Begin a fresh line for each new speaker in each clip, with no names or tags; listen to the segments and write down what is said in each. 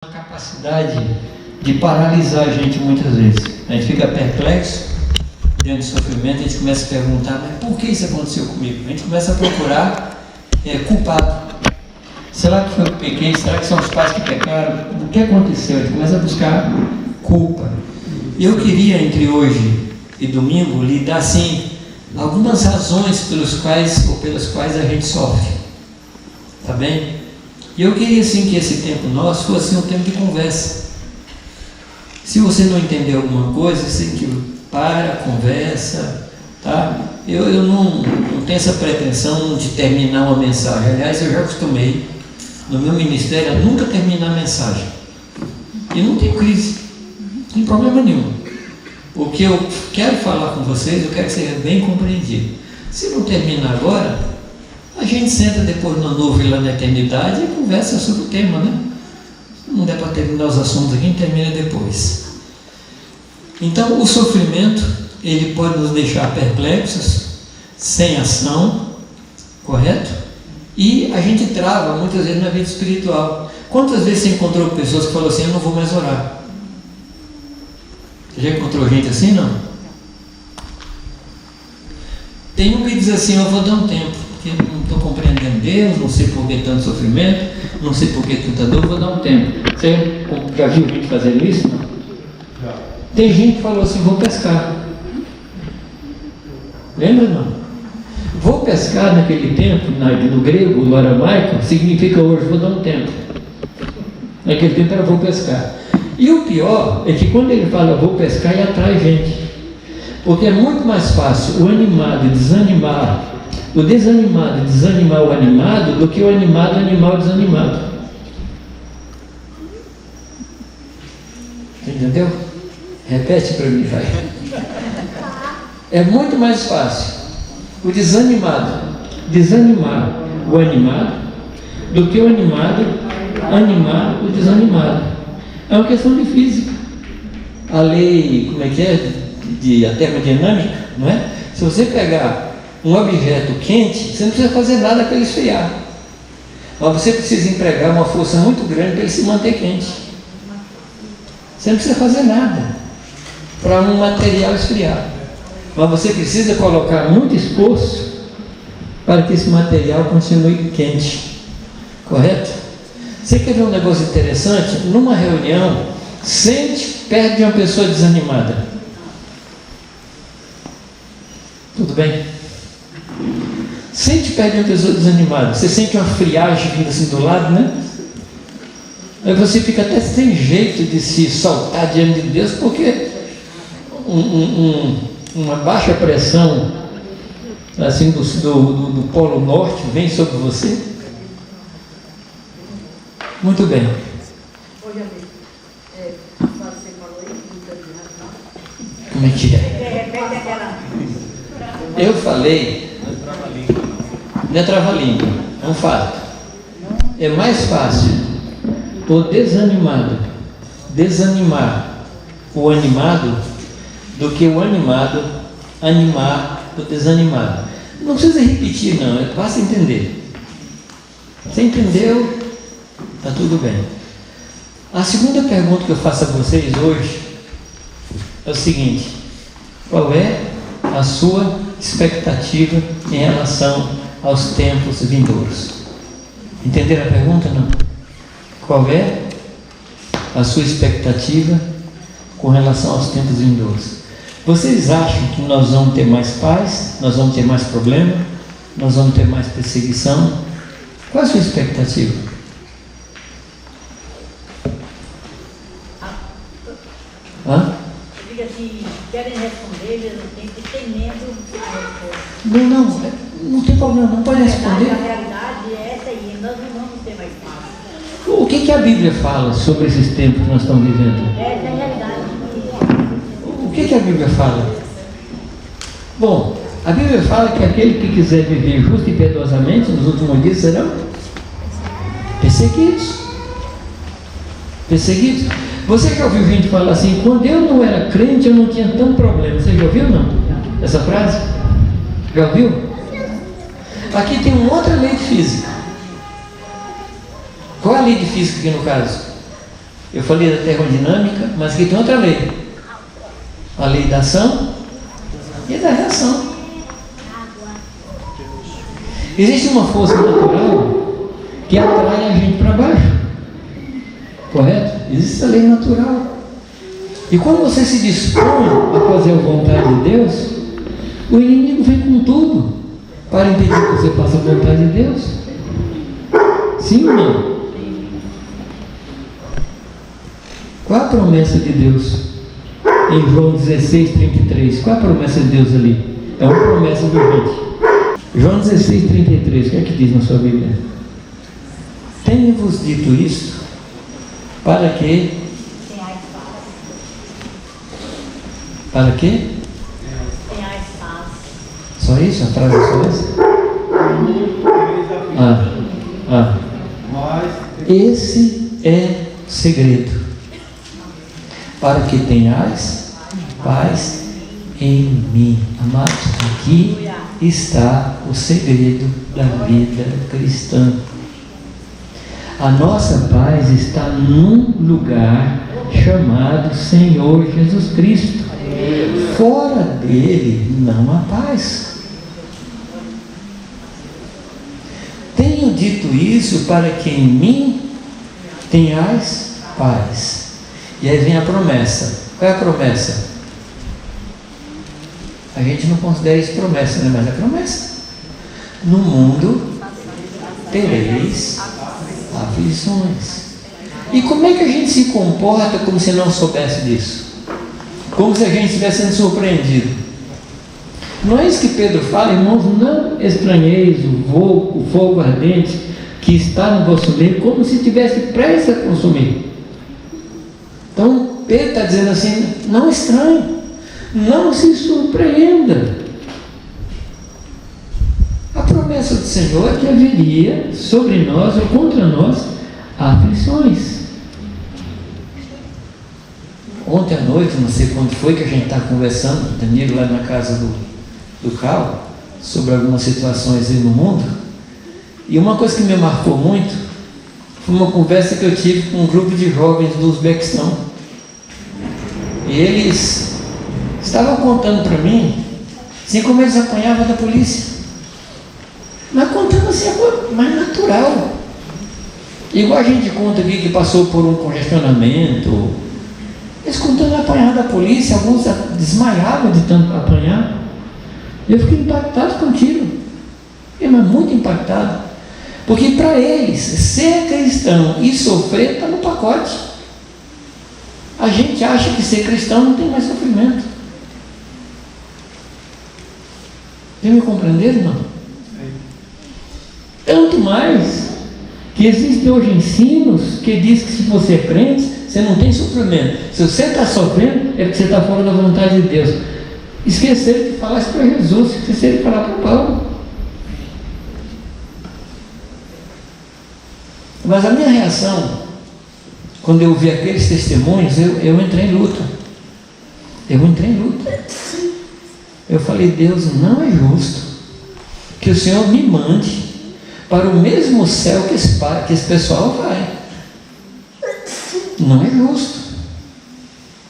Capacidade de paralisar a gente muitas vezes. A gente fica perplexo diante do sofrimento, a gente começa a perguntar, mas por que isso aconteceu comigo? A gente começa a procurar culpado. Será que foi eu que pequei? Será que são os pais que pecaram? O que aconteceu? A gente começa a buscar culpa. Eu queria, entre hoje e domingo, lhe dar assim algumas razões pelas quais a gente sofre. Tá bem? E eu queria assim que esse tempo nosso fosse um tempo de conversa. Se você não entender alguma coisa, você tem que conversa, tá? Eu não tenho essa pretensão de terminar uma mensagem. Aliás, eu já acostumei no meu ministério a nunca terminar a mensagem. E não tem crise, não tem problema nenhum. O que eu quero falar com vocês, eu quero que seja bem compreendido. Se não terminar agora, a gente senta depois na nuvem lá na eternidade e conversa sobre o tema, né? Se não der para terminar os assuntos aqui, a gente termina depois. Então, o sofrimento, ele pode nos deixar perplexos, sem ação, correto? E a gente trava muitas vezes na vida espiritual. Quantas vezes você encontrou pessoas que falaram assim, eu não vou mais orar? Você já encontrou gente assim, não? Tem um que diz assim, eu vou dar um tempo, porque não estou compreendendo Deus, não sei por que tanto sofrimento, não sei por que tanta dor, vou dar um tempo. Você já viu gente fazendo isso? Não? Já. Tem gente que falou assim, vou pescar. Lembra não? Vou pescar naquele tempo, no grego, no aramaico, significa hoje, vou dar um tempo. Naquele tempo era vou pescar. E o pior é que quando ele fala vou pescar, ele atrai gente. Porque é muito mais fácil o animado desanimar, o desanimado desanimar o animado do que o animado animar o desanimado. Entendeu? Repete para mim, vai. É muito mais fácil o desanimado desanimar o animado do que o animado animar o desanimado. É uma questão de física. A lei, como é que é? A termodinâmica, não é? Se você pegar um objeto quente, você não precisa fazer nada para ele esfriar. Mas você precisa empregar uma força muito grande para ele se manter quente. Você não precisa fazer nada para um material esfriar. Mas você precisa colocar muito esforço para que esse material continue quente. Correto? Você quer ver um negócio interessante? Numa reunião, sente perto de uma pessoa desanimada. Tudo bem? Sente perto de uma pessoa desanimada. Você sente uma friagem vindo assim do lado, né? Aí você fica até sem jeito de se soltar diante de Deus, porque uma baixa pressão assim do Polo Norte vem sobre você. Muito bem.
Hoje, você falou aí, muita de razão.
Como é que é?
Repete aquela.
Eu falei, não é trava-língua, é um fato. É mais fácil o desanimado desanimar o animado do que o animado animar o desanimado. Não precisa repetir, não, é fácil entender. Você entendeu? Está tudo bem. A segunda pergunta que eu faço a vocês hoje é o seguinte: qual é a sua expectativa em relação aos tempos vindouros? Entenderam a pergunta, não? Qual é a sua expectativa com relação aos tempos vindouros? Vocês acham que nós vamos ter mais paz? Nós vamos ter mais problema? Nós vamos ter mais perseguição? Qual é a sua expectativa? Hã?
Eu digo assim, querem responder, eles não têm que ter medo.
Não tem problema, não pode responder.
A realidade é essa aí, nós não vamos ter mais paz.
O que a Bíblia fala sobre esses tempos que nós estamos vivendo?
Essa é a realidade.
O que a Bíblia fala? Bom, a Bíblia fala que aquele que quiser viver justo e piedosamente nos últimos dias serão perseguidos. Perseguidos. Você já ouviu gente falar assim, quando eu não era crente eu não tinha tanto problema? Você já ouviu não? Essa frase? Já ouviu? Aqui tem uma outra lei de física. Qual é a lei de física aqui no caso? Eu falei da termodinâmica, mas aqui tem outra lei. A lei da ação e da reação. Existe uma força natural que atrai a gente para baixo. Correto? Existe a lei natural. E quando você se dispõe a fazer a vontade de Deus, o inimigo vem com tudo para impedir que você faça a vontade de Deus. Sim ou não? Qual a promessa de Deus? Em João 16:33. Qual a promessa de Deus ali? É uma promessa do gente. João 16:33. O que é que diz na sua Bíblia? Tenho-vos dito isto para que... Para quê? Só isso? A frase é só essa? Esse é o segredo. Para que tenhais paz em mim. Amados, aqui está o segredo da vida cristã. A nossa paz está num lugar chamado Senhor Jesus Cristo. Fora dele não há paz. Tenho dito isso para que em mim tenhais paz. E aí vem a promessa. Qual é a promessa? A gente não considera isso promessa, né? Mas é promessa. No mundo tereis aflições. E como é que a gente se comporta como se não soubesse disso? Como se a gente estivesse sendo surpreendido. Não é isso que Pedro fala, irmãos, não estranheis o fogo ardente que está no vosso meio, como se estivesse prestes a consumir. Então Pedro está dizendo assim, não estranhe, não se surpreenda. A promessa do Senhor é que haveria sobre nós ou contra nós aflições. Ontem à noite, não sei quando foi que a gente estava conversando, Danilo, lá na casa do Cal, sobre algumas situações aí no mundo, e uma coisa que me marcou muito foi uma conversa que eu tive com um grupo de jovens do Uzbequistão. E eles estavam contando para mim assim como eles apanhavam da polícia, mas contando assim a coisa mais natural, igual a gente conta aqui que passou por um congestionamento. Eles contando apanhar da polícia, alguns desmaiavam de tanto apanhar. Eu fiquei impactado com o tiro, mas muito impactado, porque para eles ser cristão e sofrer está no pacote. A gente acha que ser cristão não tem mais sofrimento. Tem me compreendido, não? Tanto mais que existem hoje ensinos que diz que se você é crente, você não tem sofrimento. Se você está sofrendo, é porque você está fora da vontade de Deus. Esqueceram de falar isso para Jesus, esqueceram de falar para Paulo. Mas a minha reação, quando eu vi aqueles testemunhos, eu entrei em luta. Eu falei, Deus, não é justo que o Senhor me mande para o mesmo céu que esse pessoal vai. Não é justo.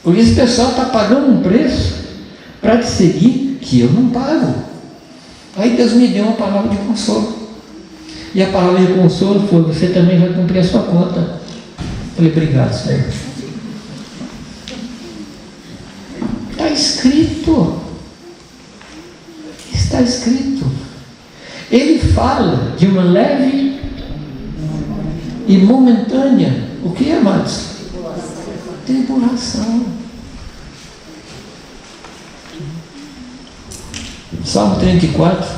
Porque esse pessoal está pagando um preço para te seguir que eu não pago. Aí Deus me deu uma palavra de consolo. E a palavra de consolo foi, você também vai cumprir a sua conta. Eu falei, obrigado, Senhor. Está escrito. Está escrito. Ele fala de uma leve e momentânea, o que é, amados? Tribulação. Salmo 34,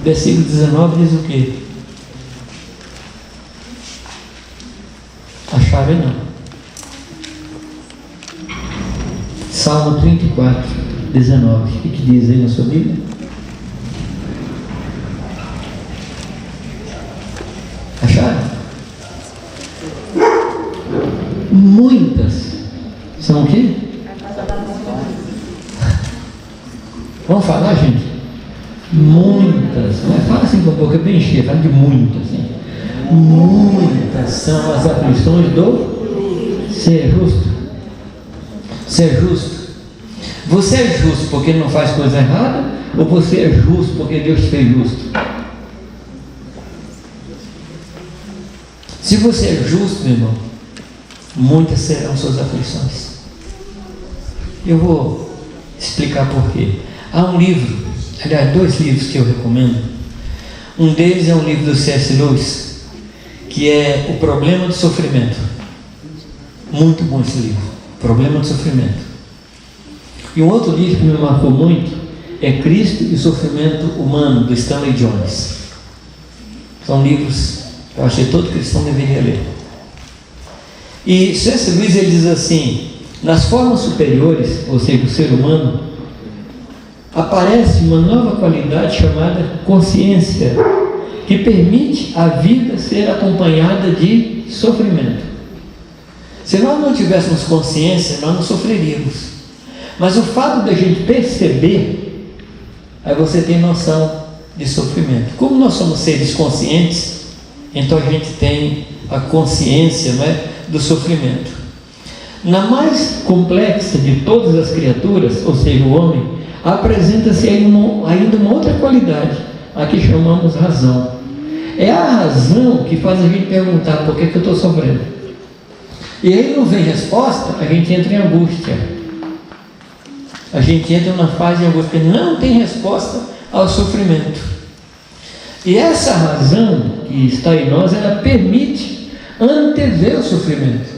versículo 19 diz o quê? A chave não. Salmo 34, 19. O que diz aí na sua Bíblia? Acharam? Muitas são o quê? Vamos falar, gente? Muitas. Fala assim com a boca bem cheia, fala de muitas. Assim. Muitas são as aflições do Você é justo? Você é justo? Você é justo porque não faz coisa errada? Ou você é justo porque Deus te fez justo? Se você é justo, meu irmão, muitas serão suas aflições. Eu vou explicar por quê. Há um livro, aliás, 2 livros que eu recomendo. Um deles é um livro do C.S. Lewis, que é O Problema do Sofrimento. Muito bom esse livro, Problema do Sofrimento. E um outro livro que me marcou muito é Cristo e o Sofrimento Humano, do Stanley Jones. São livros que eu achei que todo cristão deveria ler. E C.S. Lewis, ele diz assim: nas formas superiores, ou seja, o ser humano, aparece uma nova qualidade chamada consciência, que permite a vida ser acompanhada de sofrimento. Se nós não tivéssemos consciência, nós não sofreríamos. Mas o fato da gente perceber, aí você tem noção de sofrimento. Como nós somos seres conscientes, então a gente tem a consciência, não é, do sofrimento. Na mais complexa de todas as criaturas, ou seja, o homem, apresenta-se ainda uma outra qualidade, a que chamamos razão. É a razão que faz a gente perguntar: por que eu estou sofrendo? E aí não vem resposta, a gente entra em angústia. A gente entra numa fase de angústia, porque não tem resposta ao sofrimento. E essa razão que está em nós, ela permite antever o sofrimento.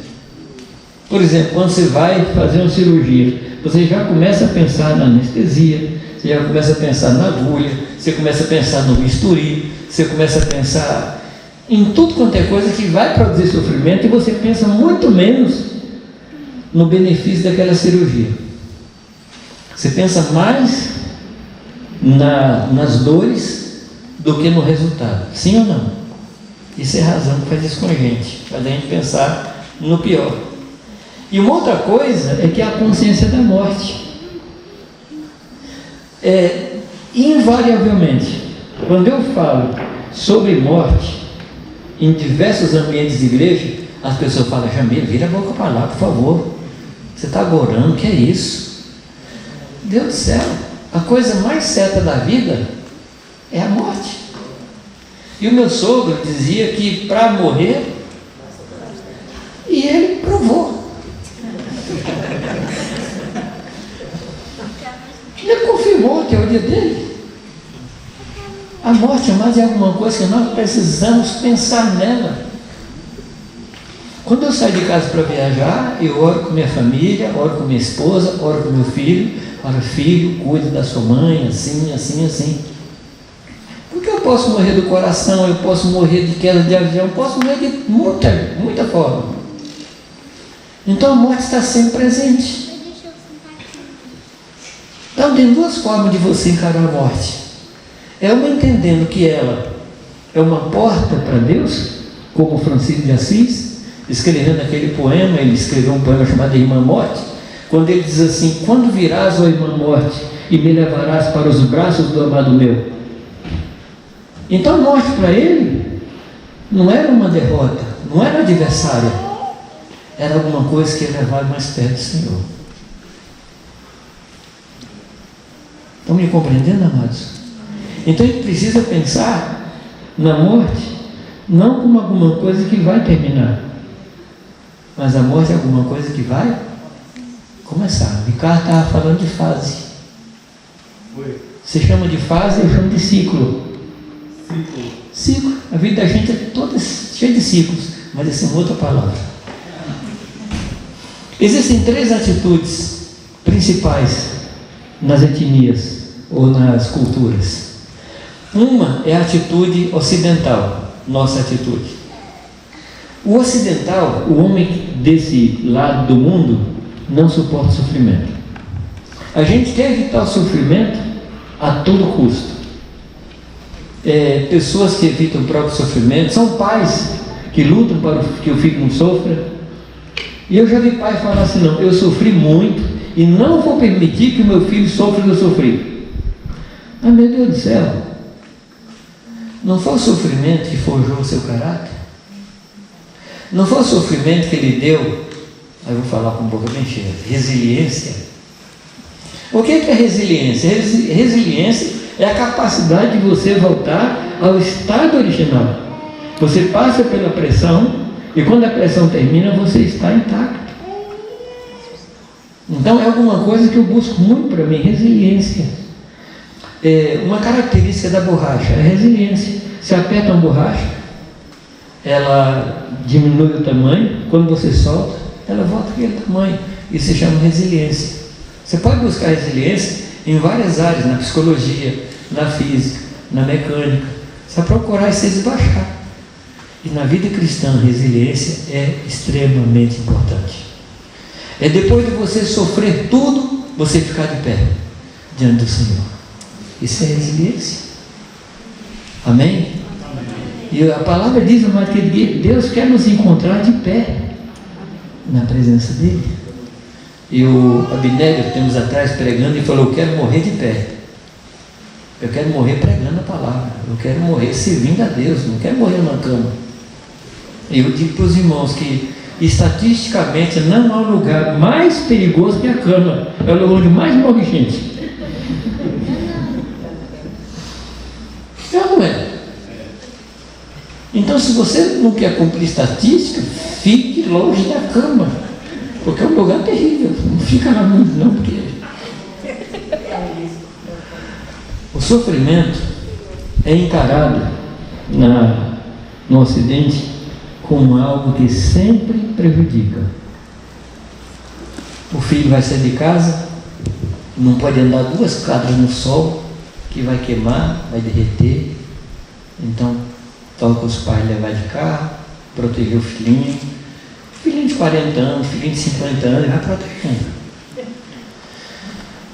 Por exemplo, quando você vai fazer uma cirurgia, você já começa a pensar na anestesia, você já começa a pensar na agulha, você começa a pensar no bisturi, você começa a pensar em tudo quanto é coisa que vai produzir sofrimento, e você pensa muito menos no benefício daquela cirurgia. Você pensa mais nas dores do que no resultado. Sim ou não? Isso é razão que faz isso com a gente, faz a gente pensar no pior. E uma outra coisa é que é a consciência da morte. Invariavelmente, quando eu falo sobre morte em diversos ambientes de igreja, as pessoas falam: Jamil, vira a boca para lá, por favor. Você está agorando, o que é isso? Deus do céu, a coisa mais certa da vida é a morte. E o meu sogro dizia que para morrer, e ele provou. Ele confirmou que é o dia dele. A morte é mais de alguma coisa que nós precisamos pensar nela. Quando eu saio de casa para viajar, eu oro com minha família, oro com minha esposa, oro com meu filho. Para filho, cuide da sua mãe, assim, assim, assim. Porque eu posso morrer do coração, eu posso morrer de queda de avião, eu posso morrer de muita forma. Então a morte está sempre presente. Então tem 2 formas de você encarar a morte. É uma entendendo que ela é uma porta para Deus, como Francisco de Assis, escrevendo aquele poema. Ele escreveu um poema chamado Irmã Morte, quando ele diz assim: quando virás, ó irmã morte, e me levarás para os braços do amado meu. Então a morte para ele não era uma derrota, não era adversária, era alguma coisa que ia levar mais perto do Senhor. Estão me compreendendo, amados? Então a gente precisa pensar na morte não como alguma coisa que vai terminar, mas a morte é alguma coisa que vai começar. O Ricardo estava falando de fase. Você chama de fase, eu chamo de ciclo. Ciclo. A vida da gente é toda cheia de ciclos, mas essa é uma outra palavra. Existem 3 atitudes principais nas etnias ou nas culturas. Uma é a atitude ocidental, nossa atitude. O ocidental, o homem desse lado do mundo, não suporta sofrimento. A gente quer evitar o sofrimento a todo custo. Pessoas que evitam o próprio sofrimento, são pais que lutam para que o filho não sofra. E eu já vi pai falar assim: não, eu sofri muito e não vou permitir que o meu filho sofra o que eu sofri. Ah, meu Deus do céu, não foi o sofrimento que forjou o seu caráter? Não foi o sofrimento que ele deu Aí eu vou falar com boca bem cheia. Resiliência. O que é resiliência? Resiliência é a capacidade de você voltar ao estado original. Você passa pela pressão e quando a pressão termina, você está intacto. Então é alguma coisa que eu busco muito para mim, resiliência. Uma característica da borracha é a resiliência. Você aperta uma borracha, ela diminui o tamanho, quando você solta, ela volta àquele tamanho. Isso se chama resiliência. Você pode buscar resiliência em várias áreas, na psicologia, na física, na mecânica. Você vai procurar e se desbaixar. E na vida cristã, resiliência é extremamente importante. É depois de você sofrer tudo, você ficar de pé diante do Senhor. Isso é resiliência. Amém? E a palavra diz, amado, que Deus quer nos encontrar de pé na presença dEle. E o Abinélio, tempos atrás, pregando, e falou: eu quero morrer de pé. Eu quero morrer pregando a palavra. Eu quero morrer servindo a Deus. Não quero morrer na cama. E eu digo para os irmãos que estatisticamente não há lugar mais perigoso que a cama. É o lugar onde mais morre gente. Não é? Então, se você não quer cumprir estatística, fique longe da cama, porque é um lugar terrível. Não fica lá muito não, porque o sofrimento é encarado no Ocidente como algo que sempre prejudica. O filho vai sair de casa, não pode andar 2 quadras no sol, que vai queimar, vai derreter. Então toca os pais levar de carro, proteger o filhinho de 40 anos, filhinho de 50 anos, ele vai protegendo.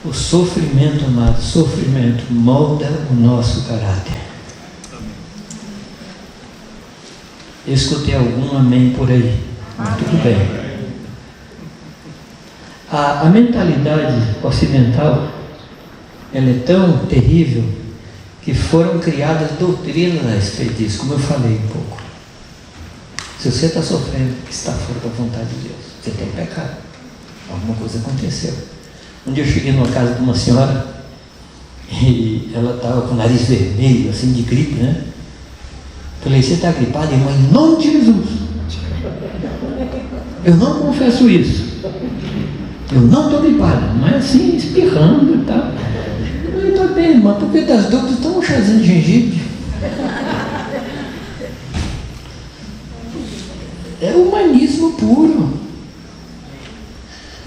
O sofrimento, amado, sofrimento molda o nosso caráter. Eu escutei algum amém por aí, mas tudo bem. A mentalidade ocidental, ela é tão terrível que foram criadas doutrinas a respeito disso, como eu falei um pouco. Se você está sofrendo, está fora da vontade de Deus, você tem pecado, alguma coisa aconteceu. Um dia eu cheguei numa casa de uma senhora e ela estava com o nariz vermelho, assim, de gripe, né? Falei: você está gripada, irmã? Em nome de Jesus. Eu não confesso isso. Eu não estou gripada, mas assim, espirrando e tal. Eu estou bem, irmã, porque das dúvidas, toma um chazinho de gengibre. É humanismo puro.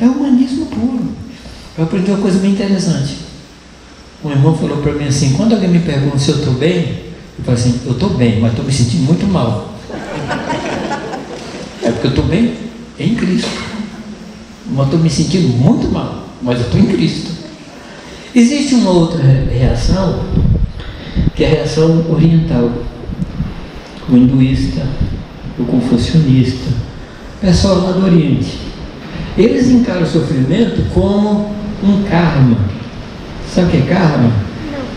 É humanismo puro. Eu aprendi uma coisa bem interessante. Um irmão falou para mim assim: quando alguém me pergunta se eu estou bem, eu falo assim: eu estou bem, mas estou me sentindo muito mal. É porque eu estou bem em Cristo, mas estou me sentindo muito mal, mas eu estou em Cristo. Existe uma outra reação, que é a reação oriental, o hinduísta, o confucionista, o pessoal lá do Oriente. Eles encaram o sofrimento como um karma. Sabe o que é karma?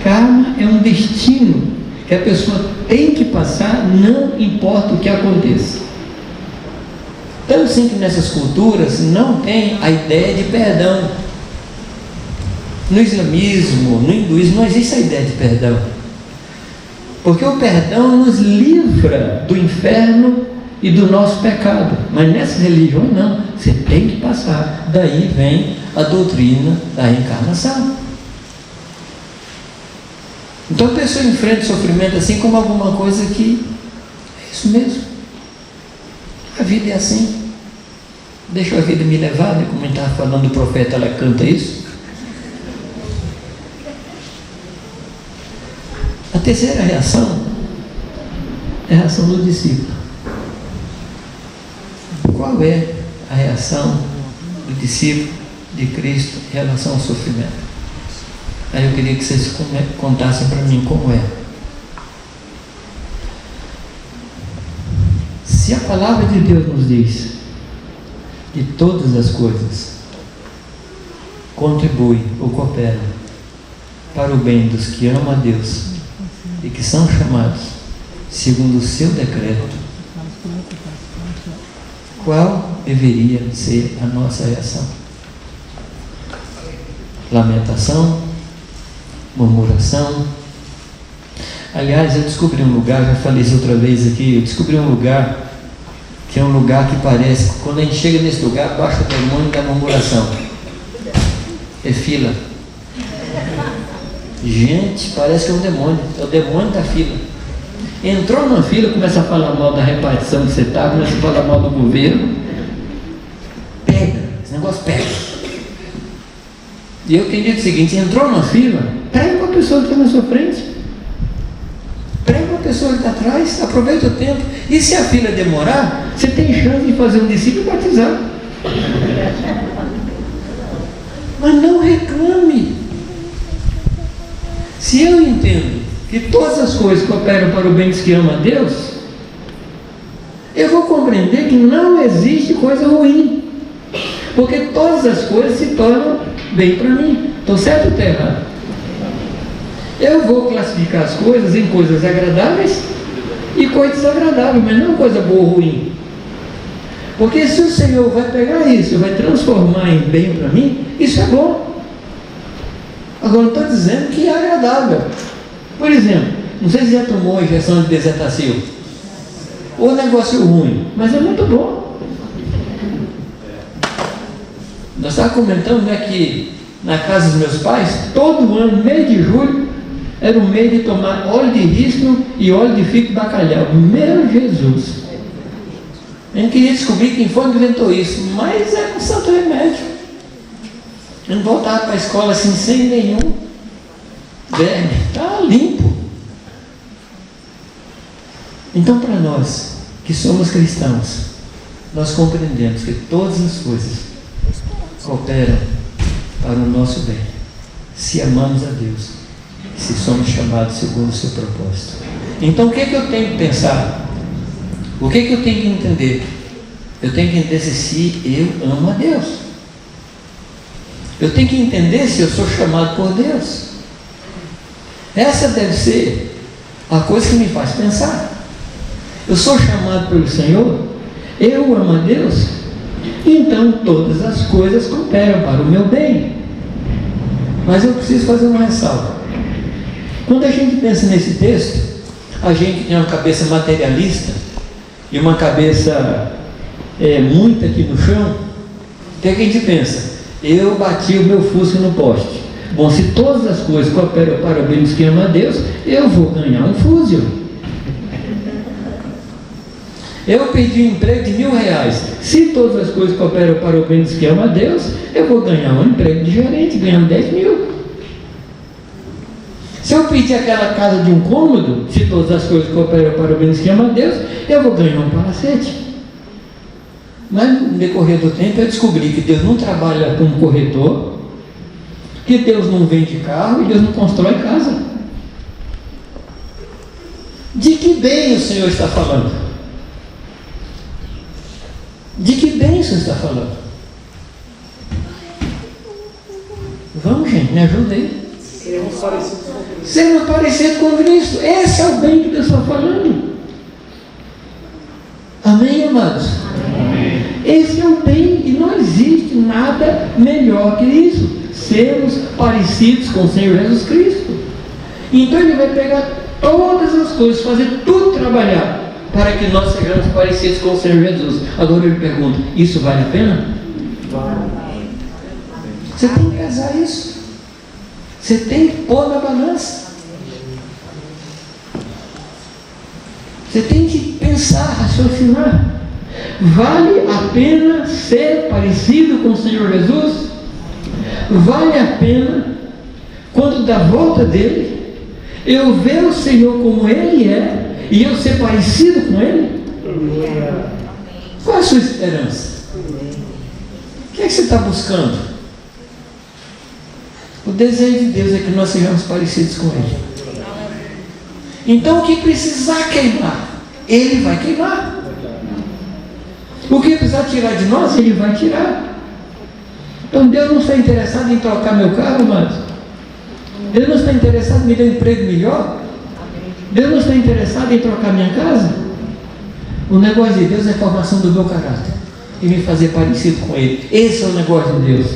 Karma é um destino que a pessoa tem que passar, não importa o que aconteça. Tanto assim que nessas culturas não tem a ideia de perdão. No islamismo, no hinduísmo, não existe a ideia de perdão. Porque o perdão nos livra do inferno e do nosso pecado. Mas nessa religião não, você tem que passar. Daí vem a doutrina da reencarnação. Então a pessoa enfrenta o sofrimento assim como alguma coisa que é isso mesmo. A vida é assim. Deixa a vida me levar, né? Como a gente estava falando, o profeta, ela canta isso. A terceira reação é a reação do discípulo. Qual é a reação do discípulo de Cristo em relação ao sofrimento? Aí eu queria que vocês contassem para mim como é. Se a palavra de Deus nos diz que todas as coisas contribuem ou cooperam para o bem dos que amam a Deus e que são chamados segundo o seu decreto, qual deveria ser a nossa reação? Lamentação, murmuração. Aliás, eu descobri um lugar, já falei isso outra vez aqui, eu descobri um lugar que é um lugar que parece, quando a gente chega nesse lugar, baixa o demônio da murmuração. É fila. Gente, parece que é um demônio, é o demônio da fila. Entrou numa fila, começa a falar mal da repartição que você está, começa a falar mal do governo. Pega, esse negócio pega. E eu entendi o seguinte: entrou numa fila, prega para a pessoa que está na sua frente, prega para a pessoa que está atrás, aproveita o tempo. E se a fila demorar, você tem chance de fazer um discípulo e batizar. Mas não reclame. Se eu entendo que todas as coisas cooperam para o bem dos que amam a Deus, eu vou compreender que não existe coisa ruim, porque todas as coisas se tornam bem para mim. Estou certo ou estou errado? Eu vou classificar as coisas em coisas agradáveis e coisas desagradáveis, mas não coisa boa ou ruim. Porque se o Senhor vai pegar isso e vai transformar em bem para mim, isso é bom. Agora, não estou dizendo que é agradável. Por exemplo, não sei se já tomou a injeção de bezetacil. Ou negócio ruim, mas é muito bom. Nós estávamos comentando, né, que na casa dos meus pais, todo ano, mês de julho, era o mês de tomar óleo de rícino e óleo de figo de bacalhau. Meu Jesus! A gente queria descobrir quem foi que inventou isso, mas é um santo remédio. Eu não voltava para a escola assim, sem nenhum verme, está limpo. Então, para nós que somos cristãos, nós compreendemos que todas as coisas cooperam para o nosso bem, se amamos a Deus, se somos chamados segundo o seu propósito. Então, o que é que eu tenho que pensar? O que é que eu tenho que entender? Eu tenho que entender se eu amo a Deus. Eu tenho que entender se eu sou chamado por Deus. Essa deve ser a coisa que me faz pensar. Eu sou chamado pelo Senhor, eu amo a Deus, então todas as coisas cooperam para o meu bem. Mas eu preciso fazer uma ressalva. Quando a gente pensa nesse texto, a gente tem uma cabeça materialista e uma cabeça muito aqui no chão. O que é que a gente pensa? Eu bati o meu Fusca no poste. Bom, se todas as coisas cooperam para o bem dos que amam a Deus, eu vou ganhar um fuzil. Eu pedi um emprego de R$1.000. Se todas as coisas cooperam para o bem dos que amam a Deus, eu vou ganhar um emprego de gerente, ganhando 10 mil. Se eu pedir aquela casa de um cômodo, se todas as coisas cooperam para o bem dos que amam a Deus, eu vou ganhar um palacete. Mas no decorrer do tempo eu descobri que Deus não trabalha como corretor, que Deus não vende carro e Deus não constrói casa. De que bem o Senhor está falando? De que bem o Senhor está falando? Vamos, gente, me ajuda aí. Sermos parecidos com Cristo. Esse é o bem que Deus está falando. Amém, amados? Amém. Esse é o bem e não existe nada melhor que isso. Sermos parecidos com o Senhor Jesus Cristo. Então Ele vai pegar todas as coisas, fazer tudo trabalhar para que nós sejamos parecidos com o Senhor Jesus. Agora Ele pergunta: isso vale a pena? Você tem que casar isso. Você tem que pôr na balança. Você tem que pensar, raciocinar. Vale a pena ser parecido com o Senhor Jesus? Vale a pena, quando da volta dele, eu ver o Senhor como Ele é e eu ser parecido com Ele? Qual é a sua esperança? O que é que você está buscando? O desejo de Deus é que nós sejamos parecidos com Ele. Então, o que precisar queimar, Ele vai queimar. O que precisar tirar de nós, Ele vai tirar. Então, Deus não está interessado em trocar meu carro, mas Deus não está interessado em me dar um emprego melhor. Deus não está interessado em trocar minha casa. O negócio de Deus é a formação do meu caráter. e me fazer parecido com Ele. Esse é o negócio de Deus.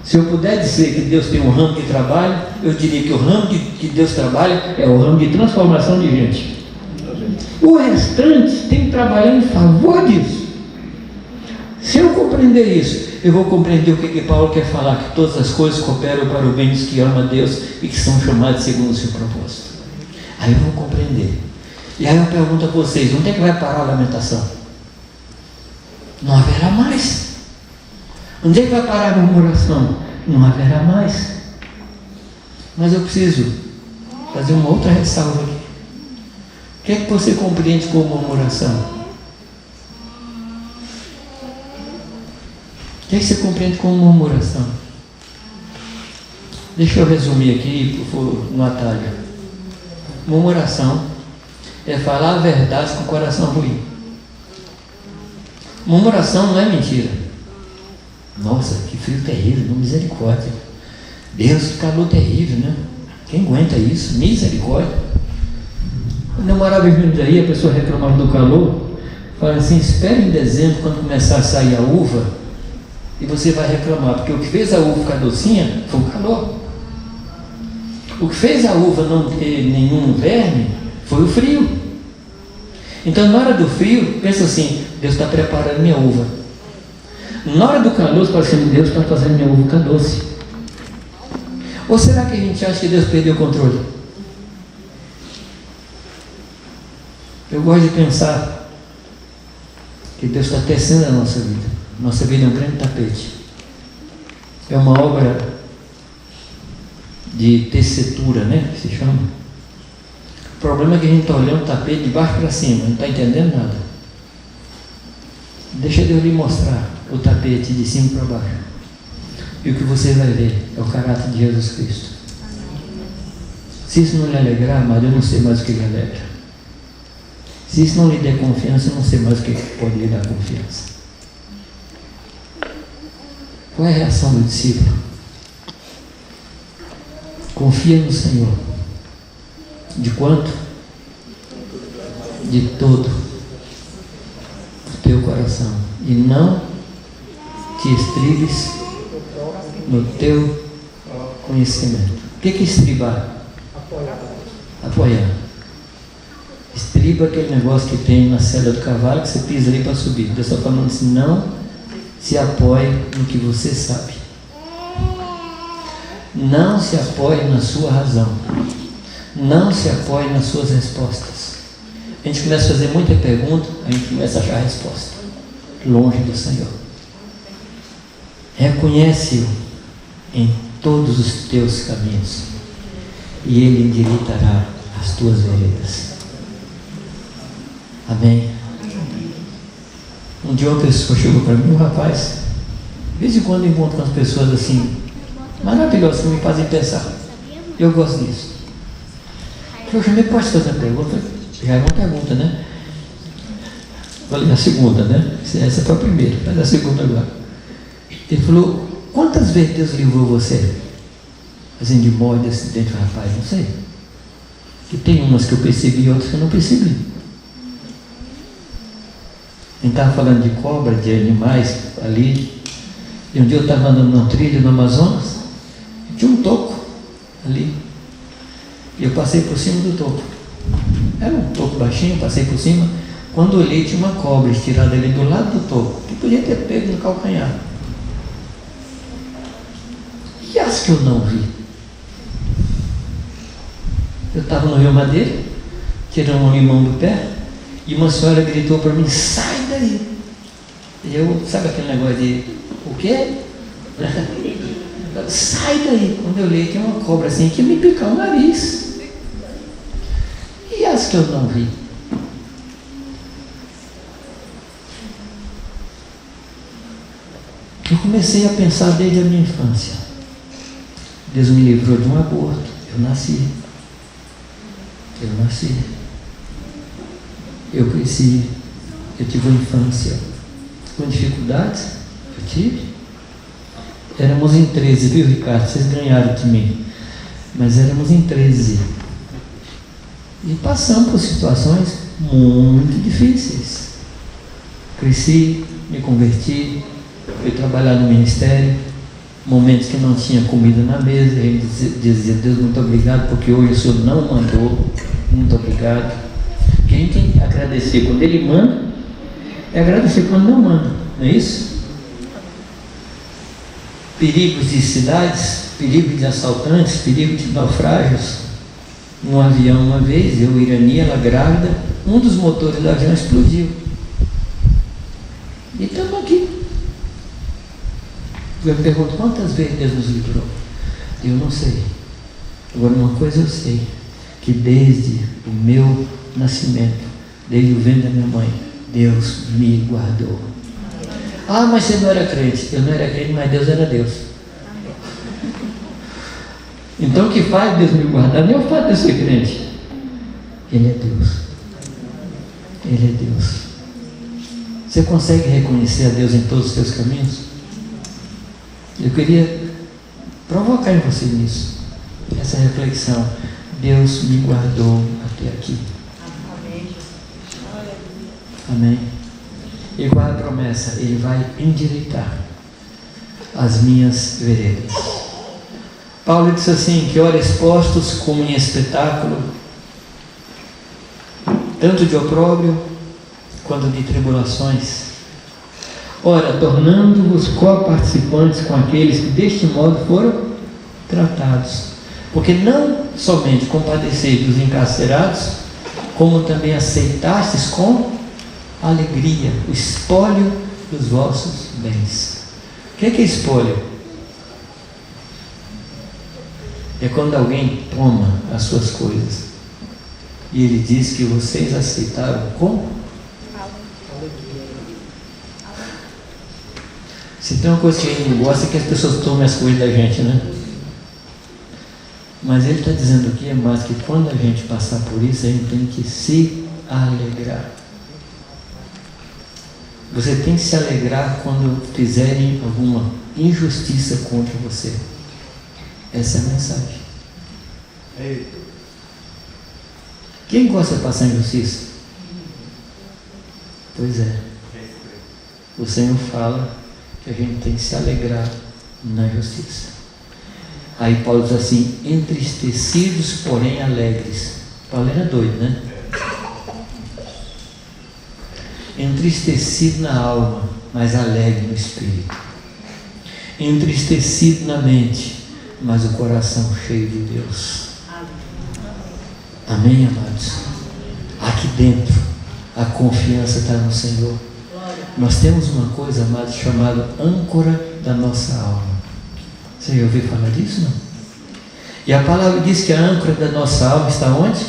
Se eu puder dizer que Deus tem um ramo de trabalho, eu diria que o ramo que Deus trabalha é o ramo de transformação de gente. O restante tem que trabalhar em favor disso. Se eu compreender isso, eu vou compreender o que Paulo quer falar, que todas as coisas cooperam para o bem dos que amam a Deus e que são chamados segundo o seu propósito. Aí eu vou compreender. E aí eu pergunto a vocês, onde é que vai parar a lamentação? Não haverá mais. Onde é que vai parar a murmuração? Não haverá mais. Mas eu preciso fazer uma outra ressalva aqui. O que é que você compreende como murmuração? O que é que você compreende como murmuração? Deixa eu resumir aqui no atalho. Murmuração é falar a verdade com o coração ruim. Murmuração não é mentira. Nossa, que frio terrível, não, misericórdia. Deus, que calor terrível, né? Quem aguenta isso? Misericórdia. Quando eu morava em Jundiaí, a pessoa reclamava do calor, falava assim, espere em dezembro, quando começar a sair a uva, e você vai reclamar, porque o que fez a uva ficar docinha foi o calor. O que fez a uva não ter nenhum verme foi o frio. Então, na hora do frio, pensa assim, Deus está preparando minha uva. Na hora do calor, você fala assim, Deus está fazendo minha uva ficar doce. Ou será que a gente acha que Deus perdeu o controle? Eu gosto de pensar que Deus está tecendo a nossa vida. Nossa vida é um grande tapete. É uma obra de tessitura, né? Que se chama. O problema é que a gente está olhando o tapete de baixo para cima, não está entendendo nada. Deixa Deus lhe mostrar o tapete de cima para baixo. E o que você vai ver é o caráter de Jesus Cristo. Se isso não lhe alegrar, amado, eu não sei mais o que lhe alegra. Se isso não lhe der confiança, eu não sei mais o que pode lhe dar confiança. Qual é a reação do discípulo? Confia no Senhor. De quanto? De todo o teu coração. E não te estribes no teu conhecimento. O que é estribar? Apoiar. Estriba aquele negócio que tem na sela do cavalo que você pisa ali para subir. Deus está falando assim, não se apoie no que você sabe. Não se apoie na sua razão. Não se apoie nas suas respostas. A gente começa a fazer muita pergunta, a gente começa a achar a resposta longe do Senhor. Reconhece-o em todos os teus caminhos e Ele endireitará as tuas veredas. Amém? Um dia uma pessoa chegou para mim, um rapaz, de vez em quando eu encontro com as pessoas assim, maravilhosas, que me fazem pensar. Eu gosto disso. Eu chamei, posso fazer uma pergunta? Já é uma pergunta, né? Falei, a segunda, né? Essa foi a primeira, mas a segunda agora. Ele falou, quantas vezes Deus livrou você? Assim, de morte, de acidente, rapaz, não sei. Que tem umas que eu percebi e outras que eu não percebi. A gente estava falando de cobra, de animais ali. E um dia eu estava andando numa trilha no Amazonas, e tinha um toco ali. E eu passei por cima do toco. Era um toco baixinho, passei por cima. Quando olhei, tinha uma cobra estirada ali do lado do toco, que podia ter pego no calcanhar. E as que eu não vi? Eu estava no Rio Madeira, tirando um limão do pé, e uma senhora gritou para mim, sai daí. E eu, sabe aquele negócio de, o quê? Sai daí. Quando eu olhei, tinha uma cobra assim, que me picou o nariz. E as que eu não vi? Eu comecei a pensar desde a minha infância. Deus me livrou de um aborto. Eu nasci. Eu cresci. Eu tive uma infância com dificuldades. Eu tive. Éramos em 13, viu, Ricardo? Vocês ganharam de mim. Mas éramos em 13. E passamos por situações muito difíceis. Cresci me converti, fui trabalhar no ministério, momentos que não tinha comida na mesa, ele dizia, Deus, muito obrigado, porque hoje o Senhor não mandou, muito obrigado. Porque a gente tem que agradecer quando Ele manda, é agradecer quando não manda, não é isso? Perigos de cidades, perigos de assaltantes, perigos de naufrágios. Num avião uma vez, eu, Irani, ela grávida, um dos motores do avião explodiu. E estamos aqui. Eu me pergunto, quantas vezes Deus nos livrou? Eu não sei. Agora uma coisa eu sei, que desde o meu nascimento, desde o ventre da minha mãe, Deus me guardou. Ah, mas você não era crente. Eu não era crente, mas Deus era Deus. Então o que faz Deus me guardar não é o fato de eu ser crente. Ele é Deus. Ele é Deus. Você consegue reconhecer a Deus em todos os seus caminhos? Eu queria provocar em você nisso, essa reflexão. Deus me guardou até aqui. Amém? E qual é a promessa? Ele vai endireitar as minhas veredas. Paulo disse assim, que ora expostos como em espetáculo, tanto de opróbrio quanto de tribulações, ora, tornando-vos co-participantes com aqueles que deste modo foram tratados, porque não somente compadeceis dos encarcerados, como também aceitastes com alegria o espólio dos vossos bens. O que é espólio? É quando alguém toma as suas coisas e ele diz que vocês aceitaram com se tem uma coisa que a gente não gosta é que as pessoas tomem as coisas da gente, né? Mas ele está dizendo aqui, é mais que quando a gente passar por isso, a gente tem que se alegrar. Você tem que se alegrar quando fizerem alguma injustiça contra você. Essa é a mensagem. Quem gosta de passar injustiça? Pois é. O Senhor fala que a gente tem que se alegrar na justiça. Aí Paulo diz assim, entristecidos, porém alegres. Paulo era doido, né? Entristecido na alma, mas alegre no espírito. Entristecido na mente, mas o coração cheio de Deus. Amém, amados? Aqui dentro, a confiança está no Senhor. Nós temos uma coisa, amados, chamada âncora da nossa alma. Você já ouviu falar disso, não? E a palavra diz que a âncora da nossa alma está onde?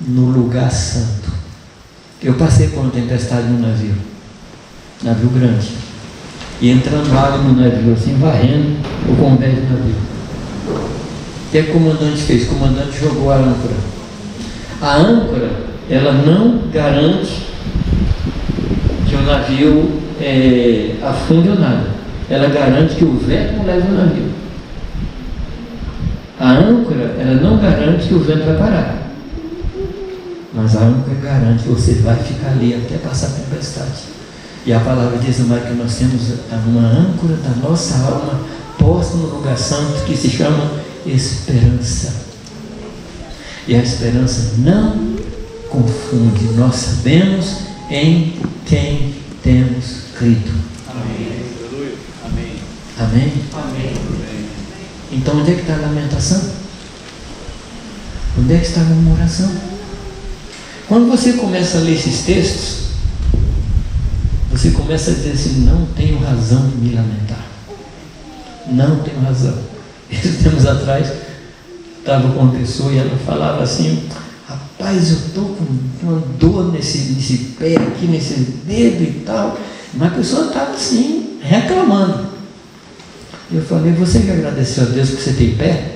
No lugar santo. Eu passei por uma tempestade no navio grande, e entrando água no navio, assim, varrendo o convés do navio. O que o comandante fez? O comandante jogou a âncora. A âncora, ela não garante que o navio afunde ou nada. Ela garante que o vento não leve o navio. A âncora, ela não garante que o vento vai parar. Mas a âncora garante que você vai ficar ali até passar a tempestade. E a palavra diz, amado, que nós temos uma âncora da nossa alma posta no lugar santo, que se chama esperança. E a esperança não confunde. Nós sabemos em quem temos crido.
Amém. Amém.
Amém?
Amém.
Então onde é que está a lamentação? Onde é que está a murmuração? Quando você começa a ler esses textos, você começa a dizer assim, não tenho razão de me lamentar. Não tenho razão. Esses tempos atrás, estava com uma pessoa e ela falava assim, rapaz, eu estou com uma dor nesse pé aqui, nesse dedo e tal. Mas a pessoa estava assim, reclamando. Eu falei, você já agradeceu a Deus que você tem pé?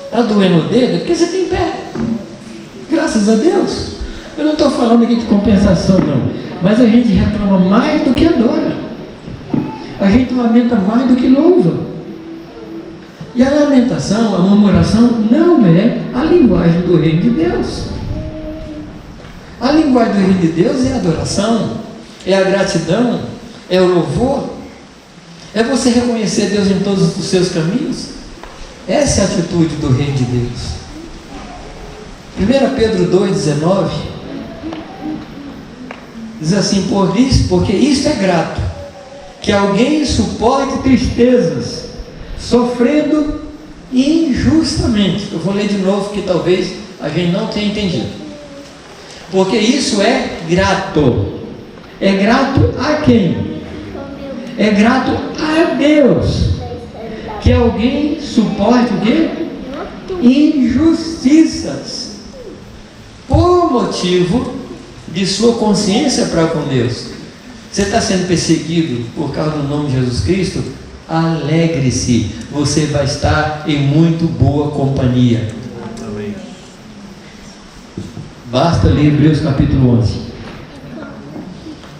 Está doendo o dedo? Porque você tem pé. Graças a Deus. Eu não estou falando aqui de compensação, não. Mas a gente reclama mais do que adora. A gente lamenta mais do que louva. E a lamentação, a murmuração, não é a linguagem do reino de Deus. A linguagem do reino de Deus é a adoração, é a gratidão, é o louvor, é você reconhecer Deus em todos os seus caminhos. Essa é a atitude do reino de Deus. 1 Pedro 2,19 diz assim: porque isto é grato, que alguém suporte tristezas, sofrendo injustamente. Eu vou ler de novo, que talvez a gente não tenha entendido. Porque isso é grato. É grato a quem? É grato a Deus. Que alguém suporte o quê? Injustiças, por motivo de sua consciência para com Deus. Você está sendo perseguido por causa do nome de Jesus Cristo? Alegre-se, você vai estar em muito boa companhia.
Amém.
Basta ler Hebreus capítulo 11.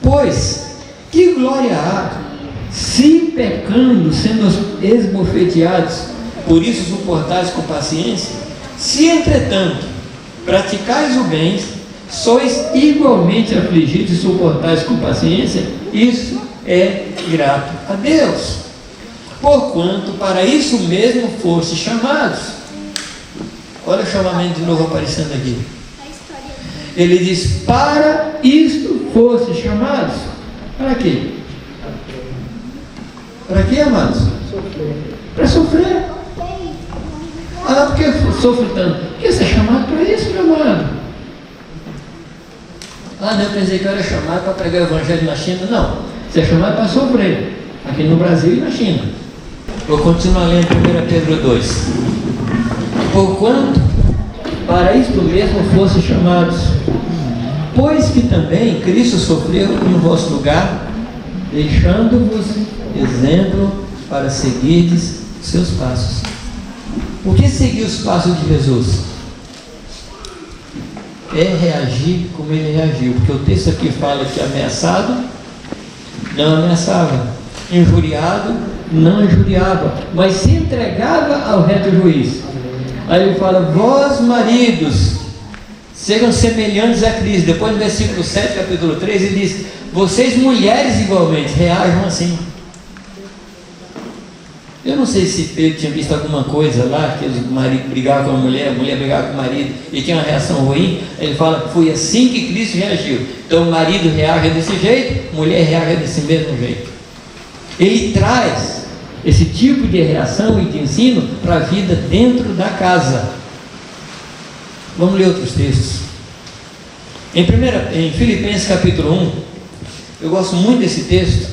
Pois, que glória há, se pecando, sendo esbofeteados, por isso suportais com paciência? Se, entretanto, praticais o bem, sois igualmente afligidos e suportais com paciência, isso é grato a Deus. Porquanto para isso mesmo foste chamados. Olha o chamamento de novo aparecendo aqui. Ele diz: para isto foste chamados. Para quê? Para quê, amados? Para sofrer. Ah, por que sofre tanto? Porque você é chamado para isso, meu amado. Ah, não, eu pensei que eu era chamado para pregar o evangelho na China. Não, você é chamado para sofrer, aqui no Brasil e na China. Vou continuar lendo 1 Pedro 2. Porquanto para isto mesmo fossem chamados, pois que também Cristo sofreu em vosso lugar, deixando-vos exemplo para seguirdes seus passos. Por que seguir os passos de Jesus? É reagir como ele reagiu, porque o texto aqui fala que ameaçado não ameaçava, injuriado não injuriava, mas se entregava ao reto juiz. Aí ele fala: vós maridos sejam semelhantes a Cristo. Depois no versículo 7, capítulo 3, ele diz: vocês mulheres igualmente reajam assim. Eu não sei se Pedro tinha visto alguma coisa lá, que o marido brigava com a mulher brigava com o marido e tinha uma reação ruim. Ele fala: foi assim que Cristo reagiu. Então o marido reage desse jeito, a mulher reage desse mesmo jeito. Ele traz esse tipo de reação e de ensino para a vida dentro da casa. Vamos ler outros textos. Em Filipenses capítulo 1, eu gosto muito desse texto.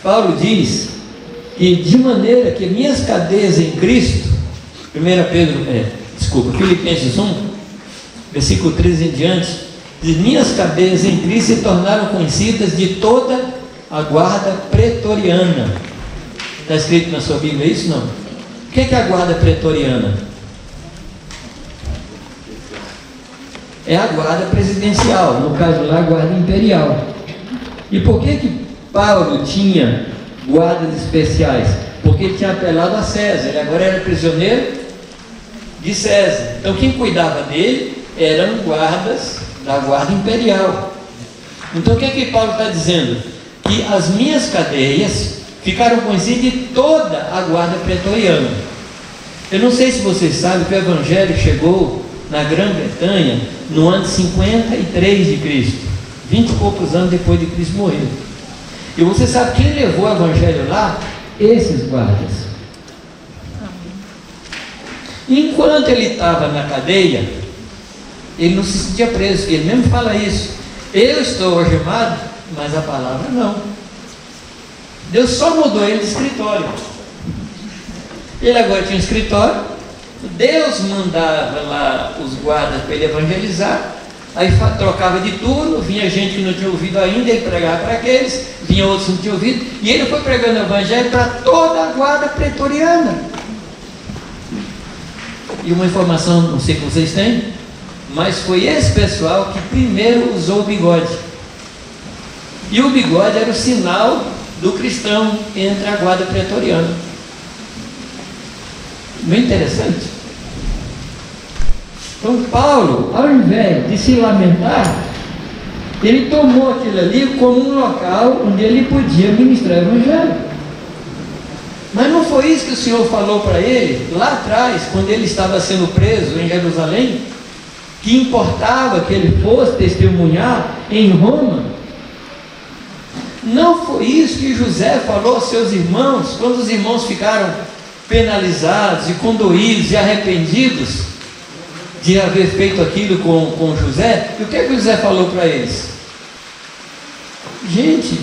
Paulo diz que de maneira que minhas cadeias em Cristo, Filipenses 1, versículo 13 em diante, diz: minhas cadeias em Cristo se tornaram conhecidas de toda a guarda pretoriana. Está escrito na sua Bíblia isso? Não? O que é a guarda pretoriana? É a guarda presidencial, no caso lá a guarda imperial. E por que Paulo tinha guardas especiais? Porque ele tinha apelado a César, ele agora era prisioneiro de César. Então quem cuidava dele eram guardas da guarda imperial. Então o que Paulo está dizendo? Que as minhas cadeias ficaram conhecidas de toda a guarda pretoriana. Eu não sei se vocês sabem que o evangelho chegou na Grã-Bretanha no ano 53 de Cristo, 20 e poucos anos depois de Cristo morrer. E você sabe quem levou o evangelho lá? Esses guardas. Enquanto ele estava na cadeia, ele não se sentia preso. Ele mesmo fala isso: eu estou algemado, mas a palavra não. Deus só mudou ele de escritório. Ele agora tinha um escritório. Deus mandava lá os guardas para ele evangelizar. Aí trocava de turno, vinha gente que não tinha ouvido ainda, ele pregava para aqueles, vinha outros que não tinham ouvido, e ele foi pregando o evangelho para toda a guarda pretoriana. E uma informação, não sei se vocês têm, mas foi esse pessoal que primeiro usou o bigode. E o bigode era o sinal do cristão entre a guarda pretoriana. Não é interessante? Então Paulo, ao invés de se lamentar, ele tomou aquilo ali como um local onde ele podia ministrar o Evangelho. Mas não foi isso que o Senhor falou para ele lá atrás, quando ele estava sendo preso em Jerusalém, que importava que ele fosse testemunhar em Roma? Não foi isso que José falou aos seus irmãos, quando os irmãos ficaram penalizados e condoídos e arrependidos de haver feito aquilo com José? E o que José falou para eles? Gente,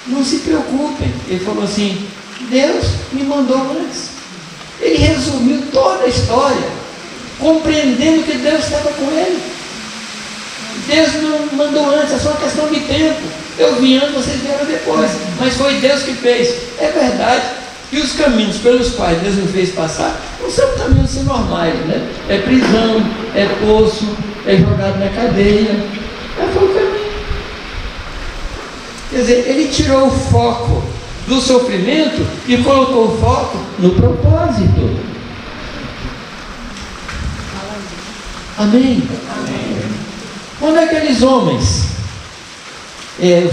não se preocupem. Ele falou assim: Deus me mandou antes. Ele resumiu toda a história, compreendendo que Deus estava com ele. Deus não mandou antes, é só questão de tempo. Eu vim antes, vocês vieram depois, mas foi Deus que fez. É verdade que os caminhos pelos quais Deus me fez passar não são caminhos assim normais, né? É prisão, é poço, é jogado na cadeia. Mas foi o caminho. Quer dizer, ele tirou o foco do sofrimento e colocou o foco no propósito. Amém? Amém. Quando aqueles homens